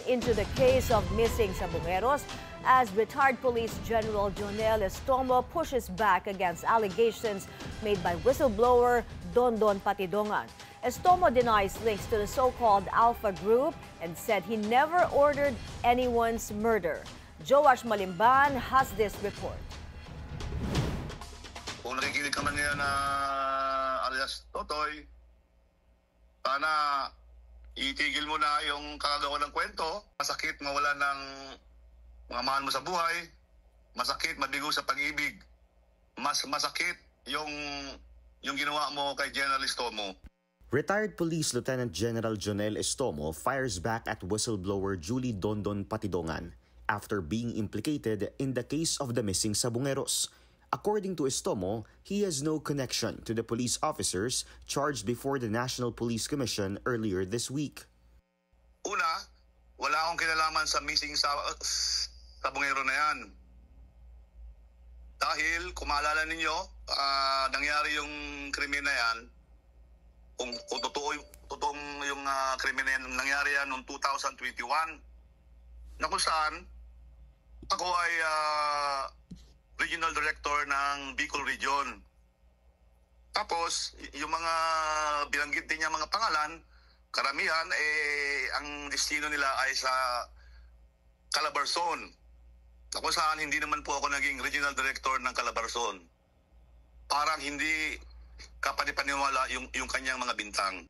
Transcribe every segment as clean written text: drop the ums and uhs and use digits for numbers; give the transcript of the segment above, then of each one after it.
into the case of missing Sabongeros as retired Police General Jonel Estomo pushes back against allegations made by whistleblower Dondon Patidongan. Estomo denies links to the so-called Alpha Group and said he never ordered anyone's murder. Joash Malimban has this report. Kung nakikinig ka man ngayon na alias Totoy, sana itigil mo na yung kakagawa ng kwento. Masakit mawala ng mga mahal mo sa buhay. Masakit mabigo sa pag-ibig. Mas masakit yung ginawa mo kay General Estomo. Retired Police Lieutenant General Jonel Estomo fires back at whistleblower Julie Dondon Patidongan after being implicated in the case of the missing Sabongeros. According to Estomo, he has no connection to the police officers charged before the National Police Commission earlier this week. Una, wala akong kinalaman sa missing Sabongero na yan. Dahil, kung maalala ninyo, nangyari yung krimen na yan, kung totoong yung krimen na yan, nangyari yan noong 2021, na kung saan, ako ay Regional Director ng Bicol Region. Tapos, yung mga binanggit din niya mga pangalan, karamihan, ang destino nila ay sa Calabarzon. Ako saan, hindi naman po ako naging Regional Director ng Calabarzon. Parang hindi kapanipaniwala yung kanyang mga bintang.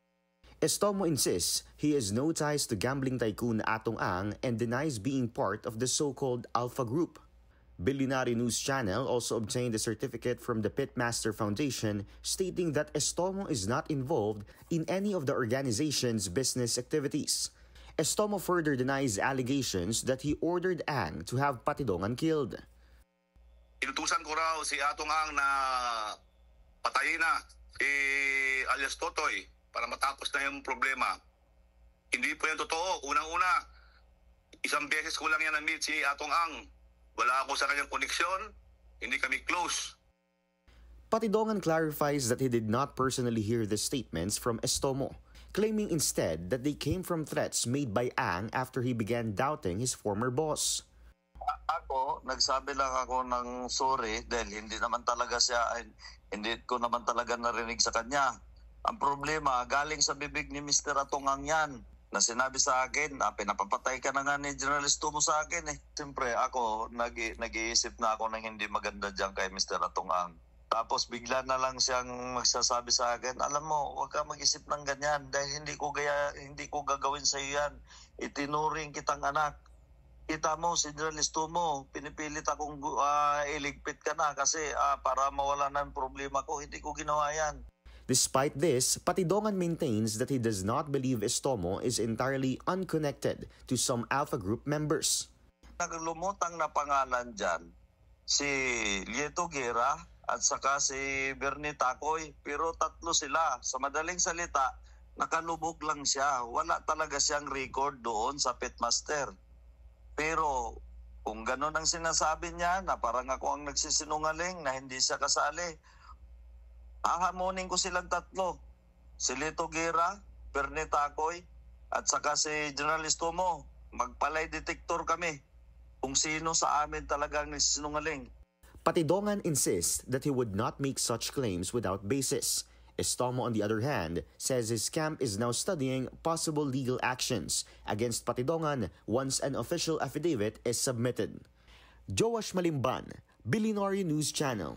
Estomo insists he has no ties to gambling tycoon Atong Ang and denies being part of the so-called Alpha Group. Billionaire News Channel also obtained a certificate from the Pitmaster Foundation stating that Estomo is not involved in any of the organization's business activities. Estomo further denies allegations that he ordered Ang to have Patidongan killed. Inutusan ko raw si Atong Ang na patayin na alias Totoy para matapos na yung problema. Hindi po yan totoo. Unang-una, isang beses ko lang yan na-meet si Atong Ang. Wala ako sa kanyang koneksyon, hindi kami close. Patidongan clarifies that he did not personally hear the statements from Estomo, claiming instead that they came from threats made by Ang after he began doubting his former boss. Ako, nagsabi lang ako ng sorry dahil hindi ko naman talaga narinig sa kanya. Ang problema, galing sa bibig ni Mr. Atong Ang yan. Na sinabi sa akin, pinapapatay ka na nga ni General Estomo sa akin eh. Siyempre ako, nag-iisip na ako ng hindi maganda dyan kay Mr. Atong Ang. Tapos bigla na lang siyang magsasabi sa akin, alam mo, huwag ka mag-isip ng ganyan dahil hindi ko gagawin sa iyo yan. Itinuring kitang anak. Kita mo, si General Estomo, pinipilit akong iligpit ka na kasi para mawala na ang problema ko, hindi ko ginawa yan. Despite this, Patidongan maintains that he does not believe Estomo is entirely unconnected to some Alpha Group members. Naglumutang na pangalan dyan, si Lieto Guerra at saka si Bernie Tacoy, pero tatlo sila. Sa madaling salita, nakalubog lang siya. Wala talaga siyang record doon sa Pitmaster. Pero kung gano'n ang sinasabi niya na parang ako ang nagsisinungaling na hindi siya kasali, hahamonin ko silang tatlo. Si Lieto Guerra, Bernie Tacoy, at saka si General Estomo. Magpalay detector kami kung sino sa amin talagang nagsisinungaling. Patidongan insists that he would not make such claims without basis. Estomo, on the other hand, says his camp is now studying possible legal actions against Patidongan once an official affidavit is submitted. Joash Malimban, Billionaire News Channel.